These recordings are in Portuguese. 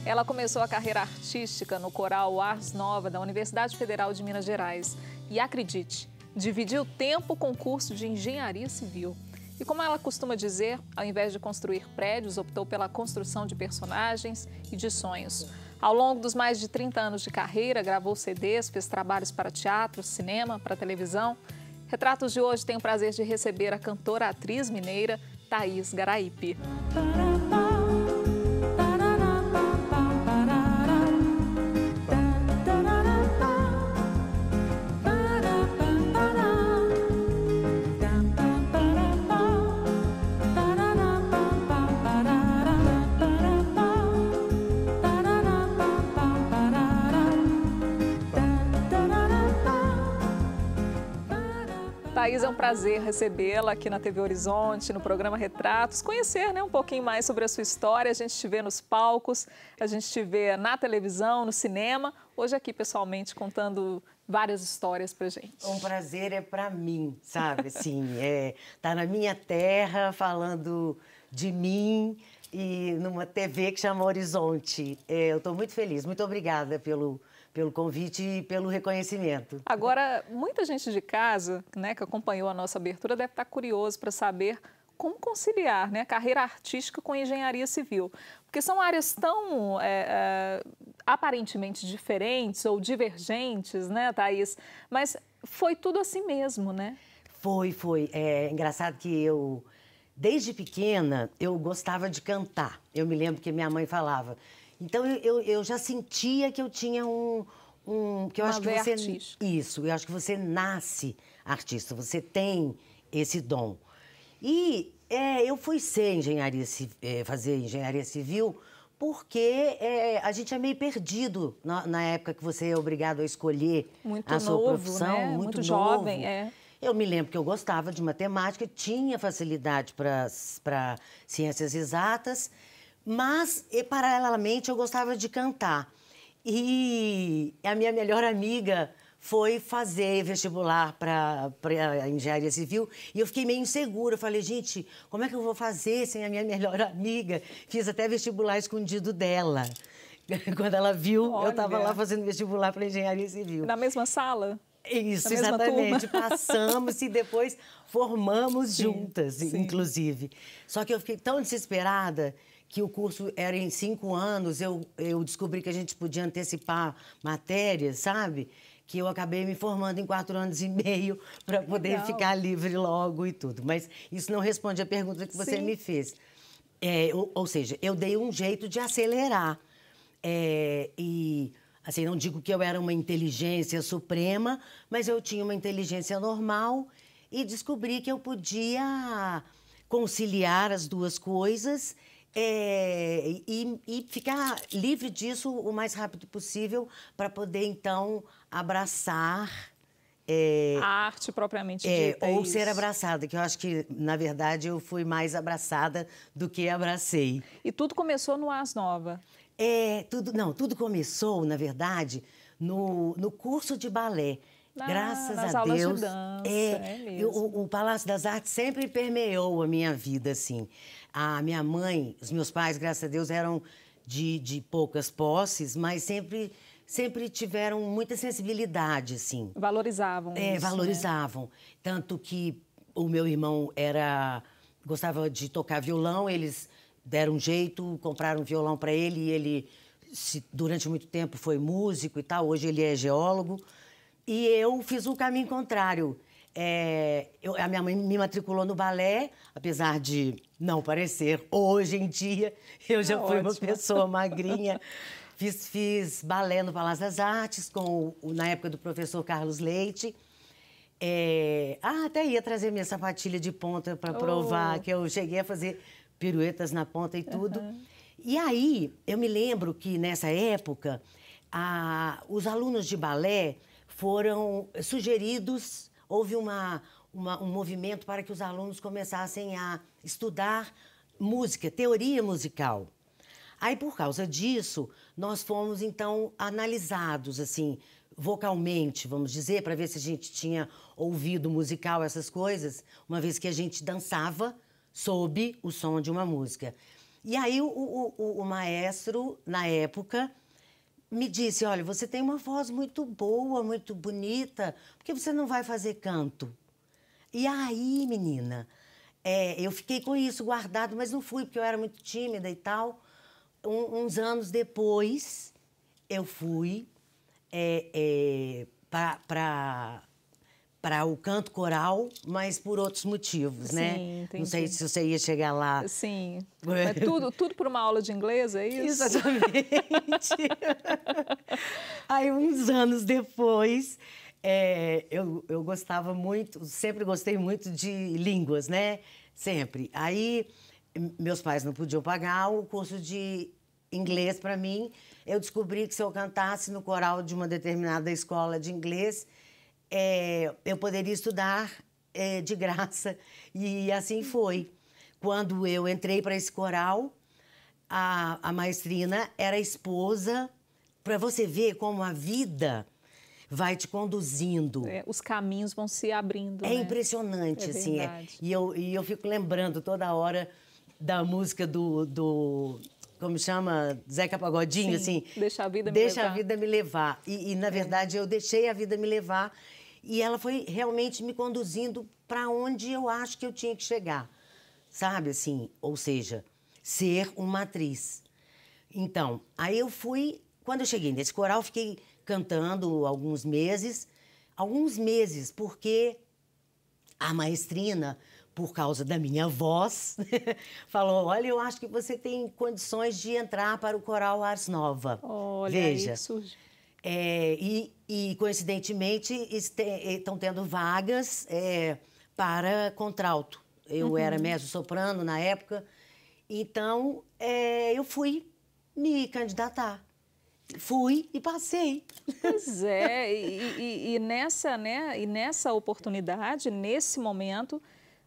Ela começou a carreira artística no coral Ars Nova da Universidade Federal de Minas Gerais. E acredite, dividiu tempo com o curso de Engenharia Civil. E como ela costuma dizer, ao invés de construir prédios, optou pela construção de personagens e de sonhos. Ao longo dos mais de 30 anos de carreira, gravou CDs, fez trabalhos para teatro, cinema, para televisão. Retratos de hoje tem o prazer de receber a cantora atriz mineira Thaís Garaípe. Thaís, é um prazer recebê-la aqui na TV Horizonte, no programa Retratos, conhecer, né, um pouquinho mais sobre a sua história. A gente te vê nos palcos, a gente te vê na televisão, no cinema, hoje aqui pessoalmente contando várias histórias pra gente. Um prazer é para mim, sabe, assim, tá na minha terra falando de mim e numa TV que chama Horizonte. Eu estou muito feliz, muito obrigada pelo convite e pelo reconhecimento. Agora, muita gente de casa, né, que acompanhou a nossa abertura deve estar curioso para saber como conciliar, né, a carreira artística com a engenharia civil. Porque são áreas tão aparentemente diferentes ou divergentes, né, Thaís? Mas foi tudo assim mesmo, né? Foi. É engraçado que desde pequena, eu gostava de cantar. Eu me lembro que minha mãe falava. Então, eu já sentia que eu tinha que eu acho que você... artística. Isso, eu acho que você nasce artista, você tem esse dom. E eu fui fazer engenharia civil porque a gente é meio perdido na época que você é obrigado a escolher a sua profissão. Né? Muito jovem, Eu me lembro que eu gostava de matemática, tinha facilidade para ciências exatas, mas, paralelamente, eu gostava de cantar. E a minha melhor amiga foi fazer vestibular para engenharia civil e eu fiquei meio insegura. Eu falei, gente, como é que eu vou fazer sem a minha melhor amiga? Fiz até vestibular escondido dela. Quando ela viu, eu estava lá fazendo vestibular para engenharia civil. Na mesma sala? Isso, exatamente. Passamos e depois formamos juntas, inclusive. Só que eu fiquei tão desesperada que o curso era em 5 anos, eu descobri que a gente podia antecipar matérias, sabe? Que eu acabei me formando em 4 anos e meio para poder ficar livre logo e tudo. Mas isso não responde à pergunta que você me fez. Ou seja, eu dei um jeito de acelerar. E, assim, não digo que eu era uma inteligência suprema, mas eu tinha uma inteligência normal e descobri que eu podia conciliar as duas coisas e ficar livre disso o mais rápido possível para poder, então, abraçar... a arte propriamente dita. Ou ser abraçada, que eu acho que, na verdade, eu fui mais abraçada do que abracei. E tudo começou no Ars Nova? Tudo começou, na verdade, no curso de balé. Graças a aulas Deus. De dança, mesmo. O Palácio das Artes sempre permeou a minha vida, assim. A minha mãe, os meus pais, graças a Deus, eram de poucas posses, mas sempre tiveram muita sensibilidade, assim. Valorizavam isso, valorizavam. Né? Tanto que o meu irmão gostava de tocar violão, eles deram um jeito, compraram um violão para ele e ele, durante muito tempo, foi músico e tal. Hoje ele é geólogo. E eu fiz o caminho contrário. A minha mãe me matriculou no balé, apesar de não parecer. Hoje em dia, eu já fui uma pessoa magrinha. Fiz balé no Palácio das Artes, na época do professor Carlos Leite. Até ia trazer minha sapatilha de ponta para provar que eu cheguei a fazer piruetas na ponta e tudo. E aí, eu me lembro que, nessa época, os alunos de balé foram sugeridos, houve um movimento para que os alunos começassem a estudar música, teoria musical. Aí, por causa disso, nós fomos, então, analisados, assim, vocalmente, vamos dizer, para ver se a gente tinha ouvido musical, essas coisas, uma vez que a gente dançava sob o som de uma música. E aí o maestro, na época, me disse, olha, você tem uma voz muito boa, muito bonita, por que você não vai fazer canto? E aí, menina, eu fiquei com isso guardado, mas não fui, porque eu era muito tímida e tal. Uns anos depois, eu fui para o canto coral, mas por outros motivos, Sim, né? entendi. Não sei se você ia chegar lá. Sim. Mas tudo por uma aula de inglês, é isso? Exatamente. Aí, uns anos depois, eu gostava muito, sempre gostei muito de línguas, né? Sempre. Aí, meus pais não podiam pagar o curso de inglês para mim. Eu descobri que se eu cantasse no coral de uma determinada escola de inglês, eu poderia estudar de graça. E assim foi. Quando eu entrei para esse coral, a maestrina era esposa, para você ver como a vida vai te conduzindo. Os caminhos vão se abrindo, É né? impressionante, É assim. verdade. E eu fico lembrando toda hora da música como chama? Zeca Pagodinho, Sim, assim. Deixa a vida me Deixa levar. a vida me levar. E na verdade, eu deixei a vida me levar. E ela foi realmente me conduzindo para onde eu acho que eu tinha que chegar. Sabe, assim? Ou seja, ser uma atriz. Então, aí eu fui... Quando eu cheguei nesse coral, fiquei cantando alguns meses. Alguns meses, porque a maestrina, por causa da minha voz, falou, olha, eu acho que você tem condições de entrar para o coral Ars Nova. Olha, Veja. aí que surge. Coincidentemente, estão tendo vagas para contralto. Eu era mezzo-soprano na época, então eu fui me candidatar. Fui e passei. Pois é, e nessa, né, e nessa oportunidade, nesse momento,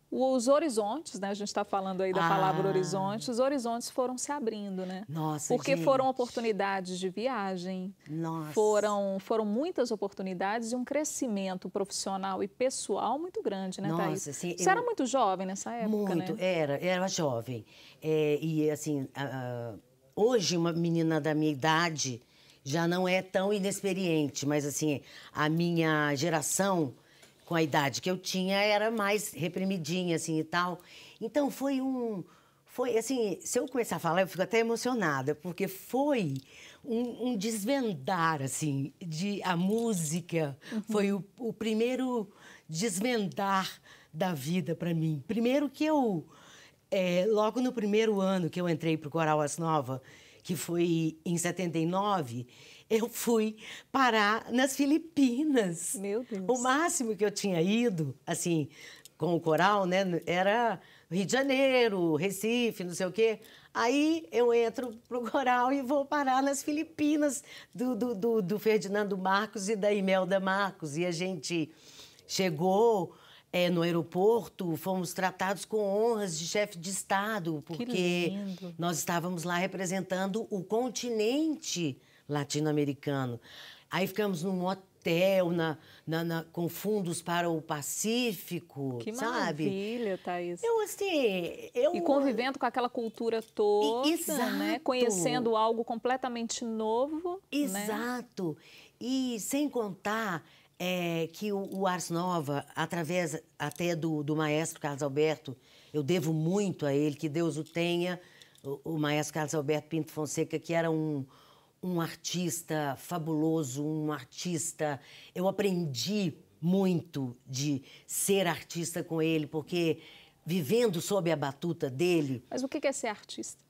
os horizontes, né, a gente está falando aí da palavra horizonte, os horizontes foram se abrindo, né? Nossa, Porque gente. foram oportunidades de viagem, Nossa. foram muitas oportunidades e um crescimento profissional e pessoal muito grande, né, Thaís? Nossa, assim, Você era muito jovem nessa época, muito, né? era jovem. E assim, hoje uma menina da minha idade já não é tão inexperiente, mas assim, a minha geração, com a idade que eu tinha, era mais reprimidinha, assim, e tal. Então, foi assim, se eu começar a falar, eu fico até emocionada, porque foi um desvendar, assim, a música. Foi o primeiro desvendar da vida para mim. Primeiro que logo no primeiro ano que eu entrei para o Coral Ars Nova, que foi em 79, eu fui parar nas Filipinas. Meu Deus. O máximo que eu tinha ido, assim, com o coral, né, era Rio de Janeiro, Recife, não sei o quê. Aí eu entro pro coral e vou parar nas Filipinas do Ferdinando Marcos e da Imelda Marcos. E a gente chegou no aeroporto, fomos tratados com honras de chefe de Estado, porque nós estávamos lá representando o continente latino-americano. Aí ficamos num hotel com fundos para o Pacífico, Que sabe? maravilha, Thaís. Assim, E convivendo com aquela cultura toda, Exato. né? Conhecendo algo completamente novo. Exato. Né? E sem contar que o Ars Nova, através até do maestro Carlos Alberto, eu devo muito a ele, que Deus o tenha, o maestro Carlos Alberto Pinto Fonseca, que era um artista fabuloso, um artista... Eu aprendi muito de ser artista com ele, porque vivendo sob a batuta dele... Mas o que é ser artista?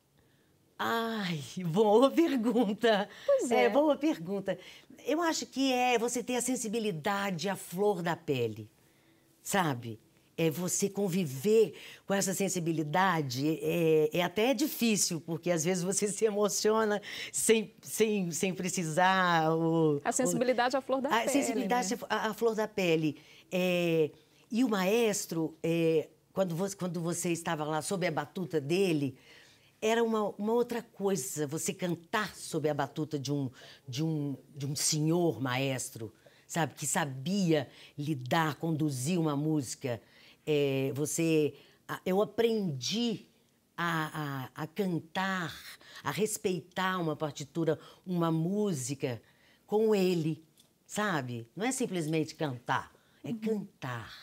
Ai, boa pergunta. Pois é. Boa pergunta. Eu acho que você ter a sensibilidade à flor da pele, sabe? É você conviver com essa sensibilidade. É até difícil, porque às vezes você se emociona sem precisar. A sensibilidade à flor da pele. A sensibilidade né? à flor da pele. E o maestro, quando você estava lá sob a batuta dele, era uma outra coisa você cantar sob a batuta de um senhor maestro, sabe? Que sabia lidar, conduzir uma música. Eu aprendi a cantar, a respeitar uma partitura, uma música com ele, sabe? Não é simplesmente cantar, é cantar.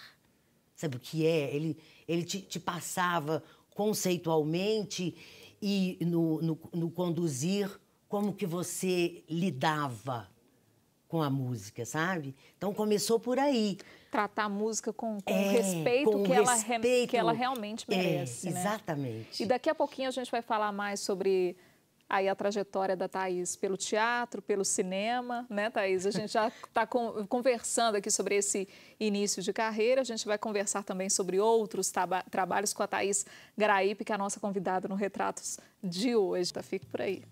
Sabe o que é? Ele te passava conceitualmente e no conduzir como que você lidava com a música, sabe? Então, começou por aí. Tratar a música com o respeito, que ela realmente merece, né? Exatamente. E daqui a pouquinho a gente vai falar mais sobre aí a trajetória da Thaís pelo teatro, pelo cinema, né, Thaís? A gente já está conversando aqui sobre esse início de carreira. A gente vai conversar também sobre outros trabalhos com a Thaís Garaípe, que é a nossa convidada no Retratos de hoje. Tá? Fique por aí.